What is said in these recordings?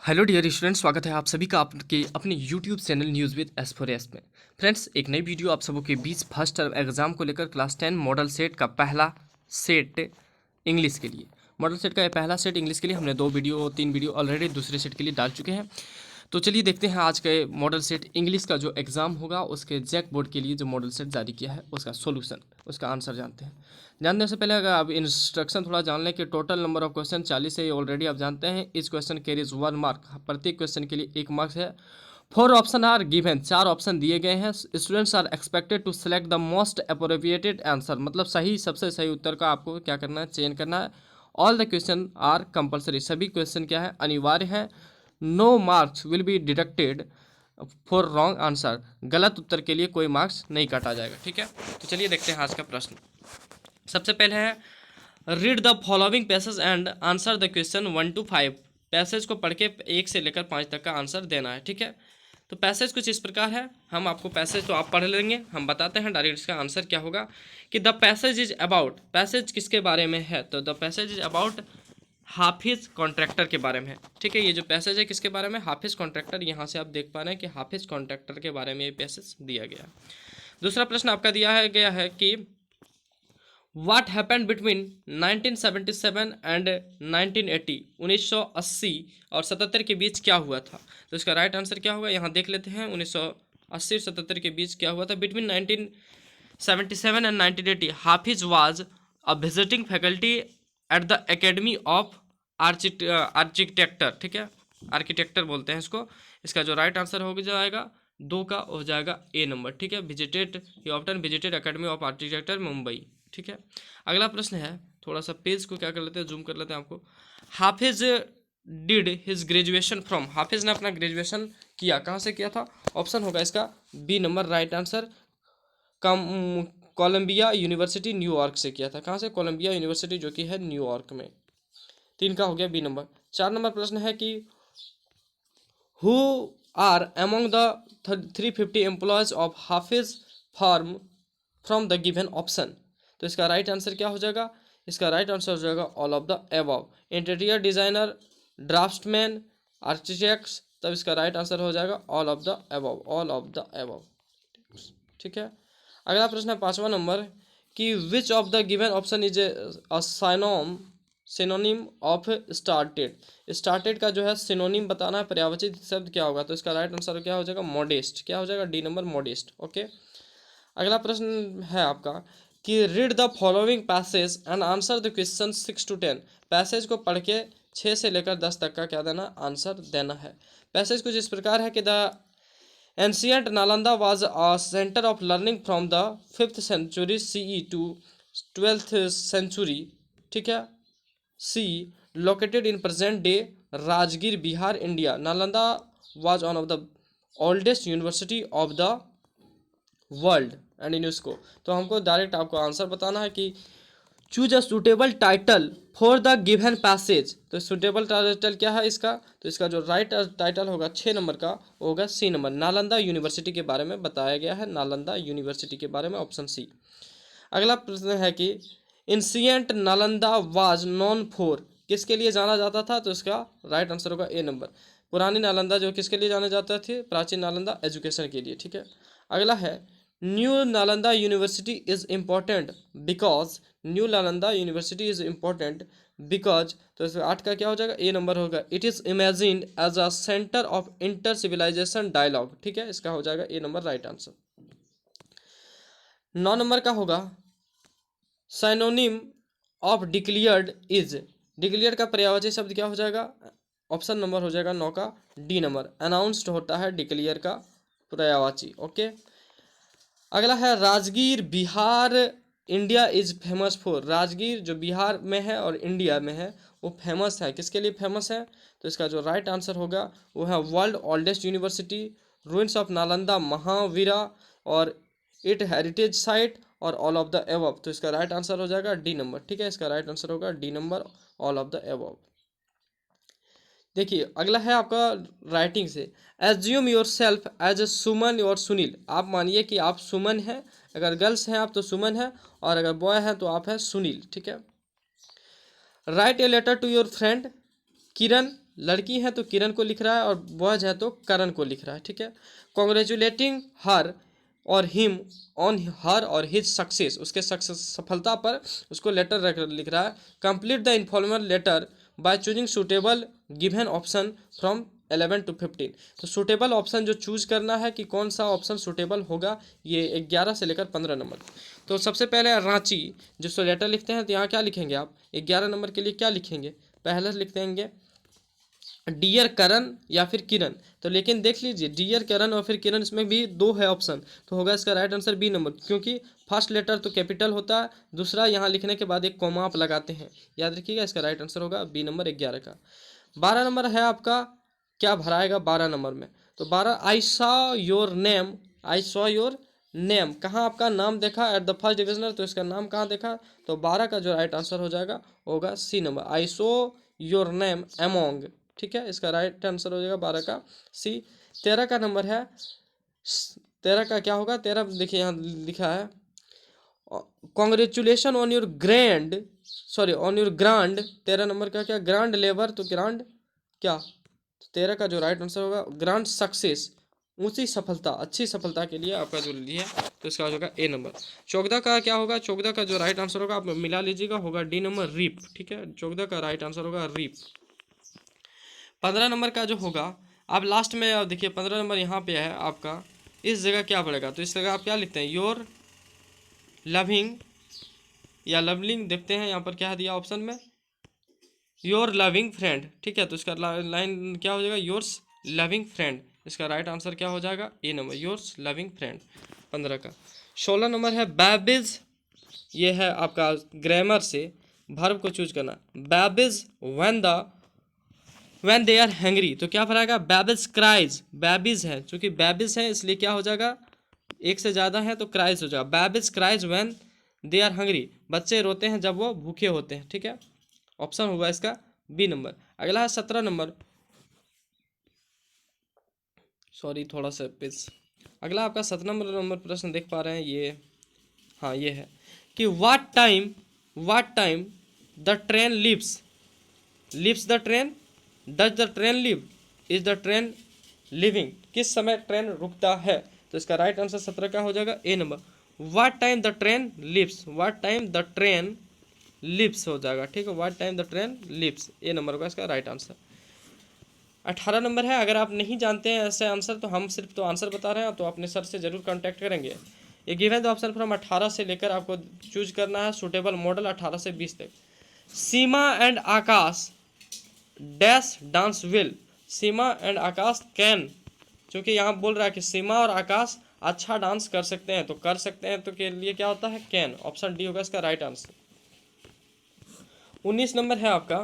Hello dear student, स्वागत है आप सभी का आपके अपने YouTube channel news with S में। फ्रेंड्स, एक नई वीडियो आप सबों के बीच फर्स्ट टर्म एग्जाम को लेकर क्लास 10 मॉडल सेट का पहला सेट इंग्लिश के लिए। मॉडल सेट का ये पहला सेट इंग्लिश के लिए हमने 3 वीडियो ऑलरेडी दूसरे सेट के लिए डाल चुके हैं। तो चलिए देखते हैं आज के मॉडल सेट इंग्लिश का जो एग्ज़ाम होगा उसके जैक बोर्ड के लिए जो मॉडल सेट जारी किया है उसका सॉल्यूशन, उसका आंसर जानते हैं। जानने से पहले अगर आप इंस्ट्रक्शन थोड़ा जान लें कि टोटल नंबर ऑफ क्वेश्चन 40 है, ये ऑलरेडी आप जानते हैं। इस क्वेश्चन कैरीज 1 मार्क, प्रत्येक क्वेश्चन के लिए 1 मार्क्स है। 4 ऑप्शन आर गिवन, 4 ऑप्शन दिए गए हैं। Students are expected to select the most appropriated answer, मतलब सही सबसे सही उत्तर का आपको क्या करना है, चयन करना है। All the question are compulsory, सभी क्वेश्चन क्या है, अनिवार्य है। No marks will be deducted for wrong answer, गलत उत्तर के लिए कोई मार्क्स नहीं काटा जाएगा। ठीक है, तो चलिए देखते हैं आज का प्रश्न। सबसे पहले है read the following passage and answer the question 1 to 5। Passage को पढ़ के 1 से लेकर 5 तक का आंसर देना है। ठीक है, तो पैसेज कुछ इस प्रकार है। हम आपको पैसेज तो आप पढ़ लेंगे, हम बताते हैं डायरेक्ट इसका आंसर क्या होगा कि the passage is about, passage किसके बारे में है, तो the passage is about Hafiz contractor के बारे में है। ठीक है, ये जो पैसेज है किसके बारे में, हाफिज कॉन्ट्रैक्टर। यहाँ से आप देख पा रहे हैं कि हाफिज कॉन्ट्रैक्टर के बारे में ये पैसेज दिया गया। दूसरा प्रश्न आपका गया है कि व्हाट हैपेंड बिटवीन 1977 एंड 1980, 1980 और 77 के बीच क्या हुआ था, तो इसका राइट आंसर क्या होगा, यहाँ देख लेते हैं। 1980 और 77 के बीच क्या हुआ था। Between 1977 and 1980 Hafiz was a visiting faculty at the academy of architecture. ठीक है, आर्किटेक्टर बोलते हैं इसको। इसका जो राइट आंसर हो जाएगा 2 का हो जाएगा ए नंबर। ठीक है, visited, he often visited academy of architecture Mumbai. ठीक है, अगला प्रश्न है, थोड़ा सा पेज को क्या कर लेते हैं, जूम कर लेते हैं आपको। हाफिज डिड हिज ग्रेजुएशन फ्रॉम, हाफिज ने अपना ग्रेजुएशन किया कहाँ से किया था, ऑप्शन होगा इसका B number right answer, Colombia university New York से किया था। कहाँ से, कोलंबिया यूनिवर्सिटी जो कि है न्यूयॉर्क में। 3 का हो गया बी नंबर। 4 नंबर प्रश्न है कि who are among the 350 employees of Hafiz farm from the given option, तो इसका राइट आंसर क्या हो जाएगा, इसका राइट आंसर हो जाएगा all of the above. Interior designer, draughtsman, architects, तब इसका राइट आंसर हो जाएगा all of the above, all of the above. ठीक है, अगला प्रश्न है 5वां नंबर कि which of the given option is a synonym of started. Started का जो है सिनोनिम बताना है, पर्यायवाची शब्द क्या होगा, तो इसका राइट आंसर क्या हो जाएगा, मॉडेस्ट। क्या हो जाएगा, डी नंबर मॉडेस्ट। ओके, अगला प्रश्न है आपका कि read the following passage and answer the question 6 to 10। Passage को पढ़ के 6 से लेकर 10 तक का क्या देना, आंसर देना है। पैसेज कुछ इस प्रकार है कि the ancient Nalanda was a centre of learning from the 5th century CE to 12th century। ठीक है, see located in present day Rajgir Bihar India. Nalanda was one of the oldest university of the world and UNESCO. तो हमको direct आपको answer बताना है कि choose a suitable title for the given passage, तो suitable title क्या है इसका, तो इसका जो राइट टाइटल होगा 6 नंबर का वो होगा सी नंबर, नालंदा यूनिवर्सिटी के बारे में बताया गया है, नालंदा यूनिवर्सिटी के बारे में, ऑप्शन सी। अगला प्रश्न है कि ancient Nalanda was non for, किसके लिए जाना जाता था, तो इसका राइट आंसर होगा ए नंबर, पुरानी नालंदा जो किसके लिए जाने जाते थे, प्राचीन नालंदा एजुकेशन के लिए। ठीक है, अगला है new Nalanda university is important because, new Nalanda university is important because, तो इसमें 8 का क्या हो जाएगा, ए नंबर होगा, it is imagined as a centre of inter civilization dialogue. ठीक है, इसका हो जाएगा A number right answer. 9 number का होगा synonym of declared is, declared का पर्यायवाची शब्द क्या हो जाएगा, ऑप्शन नंबर हो जाएगा 9 का डी नंबर, अनाउंस्ड होता है डिक्लियर का पर्यायवाची। ओके, अगला है Rajgir Bihar India is famous for, Rajgir जो बिहार में है और इंडिया में है वो फेमस है, किसके लिए फेमस है, तो इसका जो राइट आंसर होगा वो है world oldest university, ruins of Nalanda Mahavira और इट हेरिटेज साइट और ऑल ऑफ द एबव, तो इसका राइट आंसर हो जाएगा डी नंबर। ठीक है, इसका राइट आंसर होगा D number, all of the above. देखिए अगला है आपका राइटिंग से, assume yourself as a Suman और सुनील, आप मानिए कि आप सुमन हैं, अगर गर्ल्स हैं आप तो सुमन है और अगर बॉय हैं तो आप हैं सुनील। ठीक है, write a letter to your friend Kiran लड़की है तो किरण को लिख रहा है और बॉयज है तो करण को लिख रहा है, ठीक है। कॉन्ग्रेचुलेटिंग हर और हिम ऑन हर और हिज सक्सेस, उसके सक्सेस सफलता पर उसको लेटर लिख रहा है। Complete the informal letter by choosing suitable given option from 11 to 15। तो सूटेबल ऑप्शन जो चूज करना है कि कौन सा ऑप्शन सूटेबल होगा, ये 11 से लेकर 15 नंबर। तो सबसे पहले रांची, जिसको लेटर लिखते हैं तो यहाँ क्या लिखेंगे आप 11 नंबर के लिए क्या लिखेंगे, पहले लिख देंगे डियर करण या फिर किरण। तो लेकिन देख लीजिए डियर करण और फिर किरण, इसमें भी दो है ऑप्शन, तो होगा इसका राइट आंसर बी नंबर, क्योंकि फर्स्ट लेटर तो कैपिटल होता है, दूसरा यहाँ लिखने के बाद एक कॉमा आप लगाते हैं, याद रखिएगा। इसका राइट आंसर होगा बी नंबर 11 का। 12 नंबर है आपका, क्या भराएगा 12 नंबर में, तो 12 I saw your name, I saw your name, कहाँ आपका नाम देखा एट द फर्स्ट डिविजनर, तो इसका नाम कहाँ देखा, तो 12 का जो राइट आंसर हो जाएगा होगा C number, I saw your name among, ठीक है। इसका राइट आंसर हो जाएगा 12 का सी। 13 का नंबर है, 13 का क्या होगा, 13 देखिए यहाँ लिखा है congratulation on your grand, sorry on your grand, 13 number का क्या ग्रांड लेबर, तो ग्रांड क्या, 13 का जो राइट आंसर होगा ग्रांड सक्सेस, ऊंची सफलता, अच्छी सफलता के लिए आपका जो लिया, तो इसका हो जाएगा ए नंबर। 14 का क्या होगा, 14 का जो राइट आंसर होगा आप मिला लीजिएगा, होगा डी नंबर रीप, ठीक है। 14 का राइट आंसर होगा रीप। 15 नंबर का जो होगा, आप लास्ट में अब देखिए 15 नंबर यहाँ पे है आपका, इस जगह क्या पड़ेगा, तो इस जगह आप क्या लिखते हैं योर लविंग या लवलिंग, देखते हैं यहाँ पर क्या दिया ऑप्शन में, योर लविंग फ्रेंड, ठीक है। तो इसका लाइन क्या हो जाएगा, योर्स लविंग फ्रेंड, इसका राइट आंसर क्या हो जाएगा A number, yours loving friend 15 का। 16 नंबर है बैबिज, ये है आपका ग्रामर से वर्ब को चूज करना, बैबिज व्हेन दे आर हैंग्री, तो क्या भराएगा बैबिज क्राइज, बैबिज है चूंकि बैबिज है इसलिए क्या हो जाएगा, एक से ज़्यादा है तो क्राइज हो जाएगा, babies cries when they are hungry, बच्चे रोते हैं जब वो भूखे होते हैं, ठीक है। ऑप्शन होगा इसका बी नंबर। अगला है 17 नंबर, सॉरी थोड़ा सा पेज, अगला आपका 17 नंबर प्रश्न देख पा रहे हैं ये, हाँ ये है कि what time the train leaves the train, does the train leave, is the train leaving, किस समय ट्रेन रुकता है, तो इसका राइट आंसर 17 का हो जाएगा A number, what time the train leaves, what time the train leaves हो जाएगा, ठीक है। What time the train leaves, A number का इसका राइट आंसर। 18 नंबर है, अगर आप नहीं जानते हैं ऐसे आंसर तो हम सिर्फ तो आंसर बता रहे हैं, तो अपने सर से जरूर कांटेक्ट करेंगे। ये गिवन द ऑप्शन फ्रॉम 18 से लेकर आपको चूज करना है सूटेबल मॉडल 18 से 20 तक। Seema and Akash dash dance will, Seema and Akash can, क्योंकि यहाँ बोल रहा है कि सीमा और आकाश अच्छा डांस कर सकते हैं, तो कर सकते हैं तो के लिए क्या होता है कैन, ऑप्शन डी होगा इसका राइट आंसर। 19 नंबर है आपका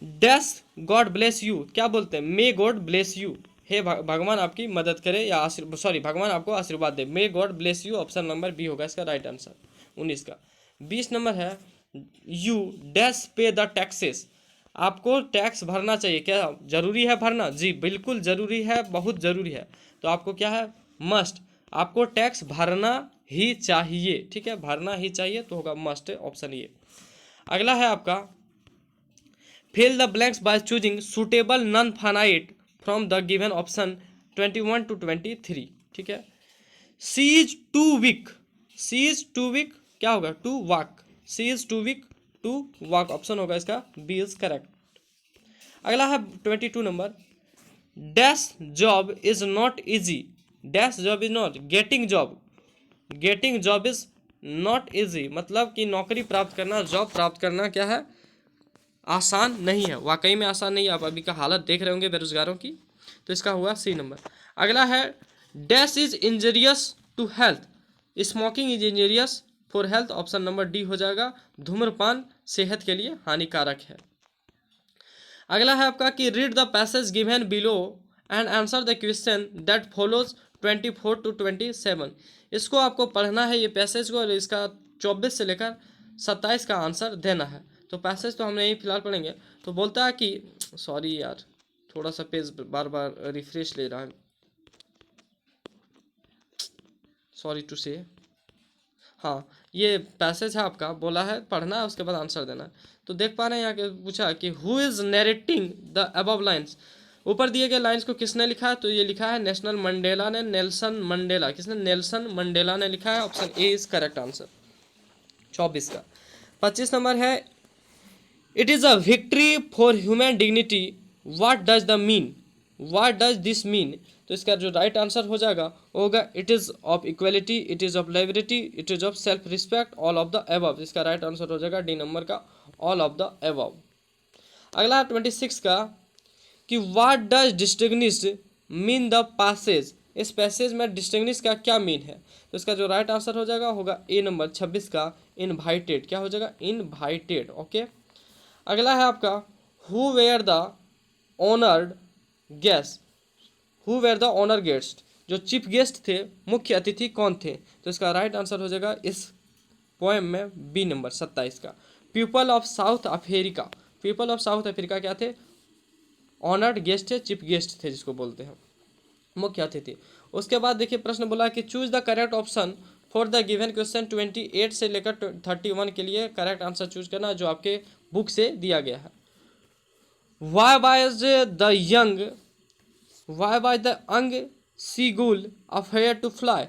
डैश गॉड ब्लेस यू, क्या बोलते हैं मे गॉड ब्लेस यू, हे भगवान आपकी मदद करे या सॉरी भगवान आपको आशीर्वाद दे, may God bless you, option number B होगा इसका राइट आंसर 19 का। 20 नंबर है you dash pay the taxes, आपको टैक्स भरना चाहिए, क्या जरूरी है भरना, जी बिल्कुल जरूरी है, बहुत जरूरी है, तो आपको क्या है मस्ट, आपको टैक्स भरना ही चाहिए, ठीक है, भरना ही चाहिए, तो होगा मस्ट, ऑप्शन ये। अगला है आपका fill the blanks by choosing suitable non finite from the given option 21 to 23, ठीक है। She is too weak, she is too weak क्या होगा to walk, she is too weak to walk, option होगा इसका बी इज करेक्ट। अगला है 22 number dash job is not easy, dash job is not getting job is not easy, मतलब कि नौकरी प्राप्त करना, जॉब प्राप्त करना क्या है आसान नहीं है, वाकई में आसान नहीं है, आप अभी का हालत देख रहे होंगे बेरोजगारों की, तो इसका हुआ सी नंबर। अगला है dash is injurious to health, smoking is injurious for health, option number D हो जाएगा, धूम्रपान सेहत के लिए हानिकारक है। अगला है आपका कि read the passage given below and answer the question that follows 24 to 27, इसको आपको पढ़ना है ये पैसेज को, और इसका 24 से लेकर 27 का आंसर देना है। तो पैसेज तो हम यही फिलहाल पढ़ेंगे। तो बोलता है कि सॉरी यार थोड़ा सा पेज बार बार रिफ्रेश ले रहा है, सॉरी टू से, हाँ, ये पैसेज है आपका, बोला है पढ़ना है उसके बाद आंसर देना है। तो देख पा रहे हैं यहाँ के पूछा कि who is narrating the above lines, ऊपर दिए गए लाइन्स को किसने लिखा है, तो ये लिखा है नेशनल मंडेला ने, नेल्सन मंडेला, किसने, नेल्सन मंडेला ने लिखा है। Option A is correct answer 24 का। 25 नंबर है it is a victory for human dignity, what does the mean, what does this mean, तो इसका जो राइट आंसर हो जाएगा वो होगा it is of equality, it is of liberty, it is of self respect, all of the above, इसका right answer हो जाएगा डी नंबर का, ऑल ऑफ द अबव। अगला 26 का कि what does distinguish mean the passage, इस passage में distinguish का क्या मीन है, तो इसका जो राइट आंसर हो जाएगा होगा ए नंबर 26 का, इनवाइटेड, क्या हो जाएगा, इनवाइटेड। ओके, अगला है आपका who were the honoured guest, who were the honour guest, जो चीफ गेस्ट थे, मुख्य अतिथि कौन थे, तो इसका राइट आंसर हो जाएगा इस पोएम में बी नंबर 27 का, people of south Africa, people of south Africa क्या थे, ऑनर्ड गेस्ट थे, चीफ गेस्ट थे जिसको बोलते हैं, मुख्य अतिथि। उसके बाद देखिए प्रश्न बोला कि choose the correct option for the given question 28 से लेकर 31 के लिए करेक्ट आंसर चूज करना जो आपके बुक से दिया गया है। Why was the young, why was the अंग सीगुल अफेयर टू फ्लाई,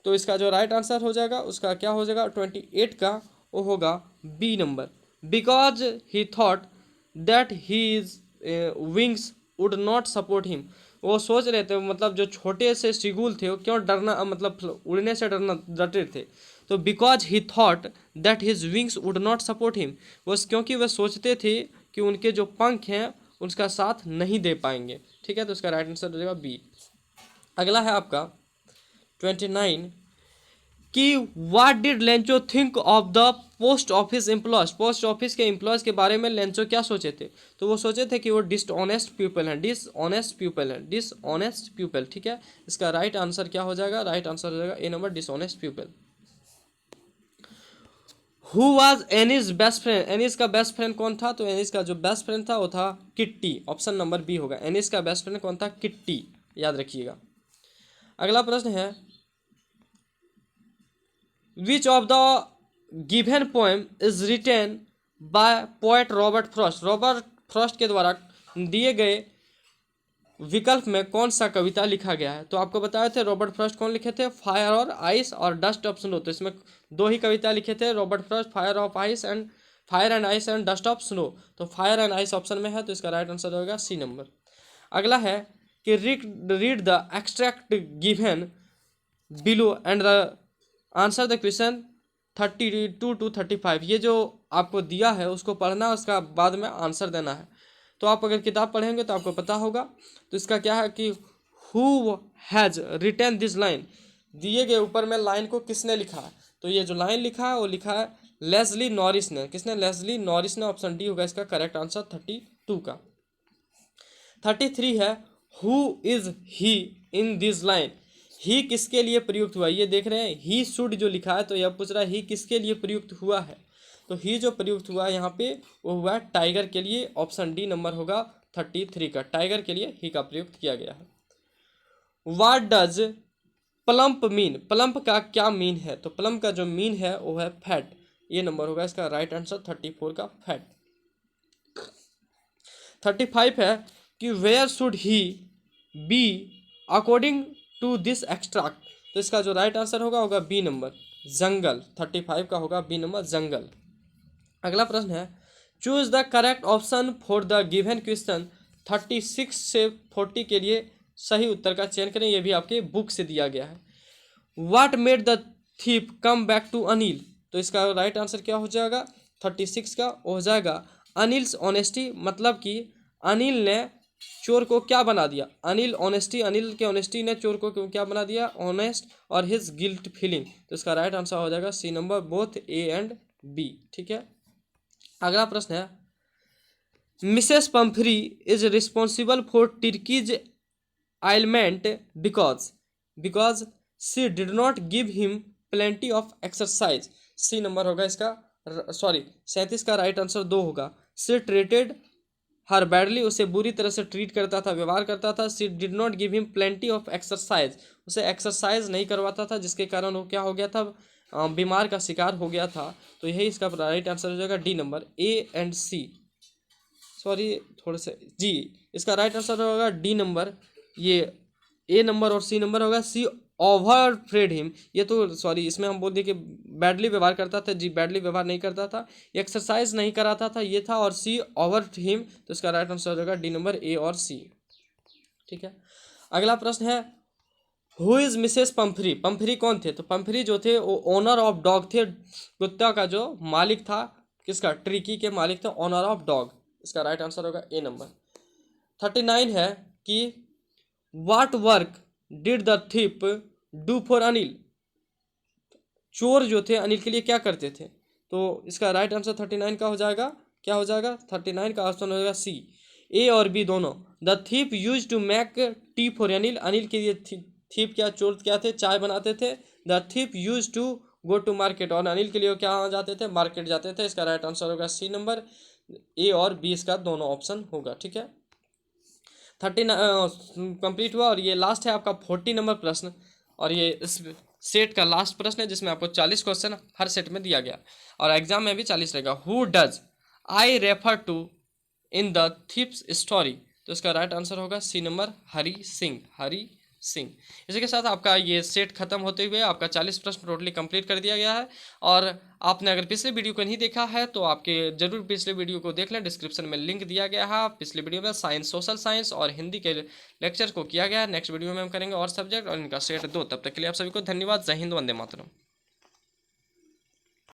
तो इसका जो राइट आंसर हो जाएगा उसका क्या हो जाएगा 28 का, वो होगा B number, because he thought that his wings would not support him, वो सोच रहे थे, मतलब जो छोटे से सीगुल थे वो क्यों डरना, मतलब उड़ने से डरते थे, तो because he thought that his wings would not support him, वो क्योंकि वह सोचते थे कि उनके जो पंख हैं उसका साथ नहीं दे पाएंगे। ठीक है, तो इसका राइट आंसर हो जाएगा बी। अगला है आपका 29 कि what did Lencho think of the post office employees, post office के एम्प्लॉयज के बारे में लेंचो क्या सोचे थे, तो वो सोचे थे कि वो डिसऑनेस्ट पीपल हैं, डिसऑनेस्ट पीपल हैं, डिसऑनेस्ट पीपल। ठीक है, इसका राइट आंसर क्या हो जाएगा, राइट आंसर हो जाएगा A number, dishonest people. Who was Annie's best friend, Annie's का बेस्ट फ्रेंड कौन था, तो एनीज का जो बेस्ट फ्रेंड था वो था किट्टी, ऑप्शन नंबर बी होगा, एनीज का बेस्ट फ्रेंड कौन था, किट्टी, याद रखिएगा। अगला प्रश्न है which of the given poem is written by poet Robert Frost, Robert Frost के द्वारा दिए गए विकल्प में कौन सा कविता लिखा गया है, तो आपको बताए थे रॉबर्ट फ्रॉस्ट कौन लिखे थे, फायर और आइस और डस्ट ऑफ स्नो, तो इसमें दो ही कविता लिखे थे Robert Frost, fire of ice and fire and ice and dust of snow, तो फायर एंड आइस ऑप्शन में है, तो इसका राइट आंसर होगा सी नंबर। अगला है कि read the extract given below and the answer the question 32 to 35, ये जो आपको दिया है उसको पढ़ना, उसका बाद में आंसर देना है। तो आप अगर किताब पढ़ेंगे तो आपको पता होगा, तो इसका क्या है कि who has written this line, दिए गए ऊपर में लाइन को किसने लिखा है, तो ये जो लाइन लिखा है वो लिखा है लेस्ली नॉरिस ने, किसने, लेस्ली नॉरिस ने, ऑप्शन डी होगा इसका करेक्ट आंसर 32 का। 33 है who is he in this line, he किसके लिए प्रयुक्त हुआ, ये देख रहे हैं ही शुड जो लिखा है, तो यह पूछ रहा है ही किसके लिए प्रयुक्त हुआ है, तो ही जो प्रयुक्त हुआ है यहाँ पे वो हुआ है टाइगर के लिए, ऑप्शन डी नंबर होगा 33 का, टाइगर के लिए ही का प्रयुक्त किया गया है। What does plump mean, plump का क्या मीन है, तो प्लम्प का जो मीन है वो है फैट, ये नंबर होगा इसका राइट आंसर 34 का, फैट। 35 है कि where should he be according to this extract, तो इसका जो राइट आंसर होगा बी नंबर, जंगल, 35 का होगा बी नंबर, जंगल। अगला प्रश्न है choose the correct option for the given question 36 से 40 के लिए सही उत्तर का चयन करें, यह भी आपके बुक से दिया गया है। What made the thief come back to Anil, तो इसका राइट आंसर क्या हो जाएगा 36 का हो जाएगा अनिल्स ऑनेस्टी, मतलब कि अनिल ने चोर को क्या बना दिया, अनिल ऑनेस्टी, अनिल के ऑनेस्टी ने चोर को क्या बना दिया, ऑनेस्ट, और हिज गिल्ट फीलिंग, तो इसका राइट आंसर हो जाएगा C number, both A and B. ठीक है, अगला प्रश्न है Mrs Pumphrey is responsible for Tricki's ailment because she did not give him plenty of exercise, C number होगा इसका, सॉरी 37 का राइट आंसर 2 होगा, शी ट्रीटेड हर बैडली, उसे बुरी तरह से ट्रीट करता था, व्यवहार करता था, she did not give him plenty of exercise, उसे एक्सरसाइज नहीं करवाता था जिसके कारण वो क्या हो गया था, बीमार का शिकार हो गया था। तो यही इसका राइट आंसर हो जाएगा D number, A and C. Sorry थोड़े से जी, इसका राइट आंसर होगा डी नंबर। ये ए नंबर और सी नंबर होगा, सी ओवर फ्रेड हिम। ये तो सॉरी, इसमें हम बोल दिए कि बैडली व्यवहार करता था। जी बैडली व्यवहार नहीं करता था, एक्सरसाइज नहीं कराता था, ये था। और सी ओवर हिम, तो इसका राइट आंसर हो जाएगा डी नंबर, ए और सी। ठीक है, अगला प्रश्न है, हु इज मिसेस पंफरी। पंफरी कौन थे? तो पंफरी जो थे वो ओनर ऑफ डॉग थे, कुत्ता का जो मालिक था। किसका? ट्रिकी के मालिक थे, ओनर ऑफ डॉग। इसका राइट आंसर होगा ए नंबर। 39 है कि what work did the thief do for Anil. चोर जो थे अनिल के लिए क्या करते थे? तो इसका राइट आंसर 39 का हो जाएगा, क्या हो जाएगा? 39 का ऑप्शन हो जाएगा सी, ए और बी दोनों। The thief use to make tea for Anil. Anil के लिए थीप क्या, चोर क्या थे? चाय बनाते थे। The thief use to go to market. और अनिल के लिए वो क्या जाते थे? मार्केट जाते थे। इसका राइट आंसर होगा सी नंबर, ए और बी इसका दोनों ऑप्शन होगा। ठीक है, 39 कंप्लीट हुआ। और ये लास्ट है आपका 40 नंबर प्रश्न, और ये इस सेट का लास्ट प्रश्न है जिसमें आपको 40 क्वेश्चन हर सेट में दिया गया, और एग्जाम में भी 40 रहेगा। Who does I refer to in the thief's story. तो इसका राइट आंसर होगा सी नंबर, हरी सिंह। हरी सिंह। इसी के साथ आपका ये सेट खत्म होते हुए आपका 40 प्रश्न टोटली कंप्लीट कर दिया गया है। और आपने अगर पिछले वीडियो को नहीं देखा है तो आपके जरूर पिछले वीडियो को देख लें, डिस्क्रिप्शन में लिंक दिया गया है। पिछले वीडियो में साइंस, सोशल साइंस और हिंदी के लेक्चर को किया गया है। नेक्स्ट वीडियो में हम करेंगे और सब्जेक्ट और इनका सेट 2। तब तक के लिए आप सभी को धन्यवाद। जय हिंद, वंदे मातरम।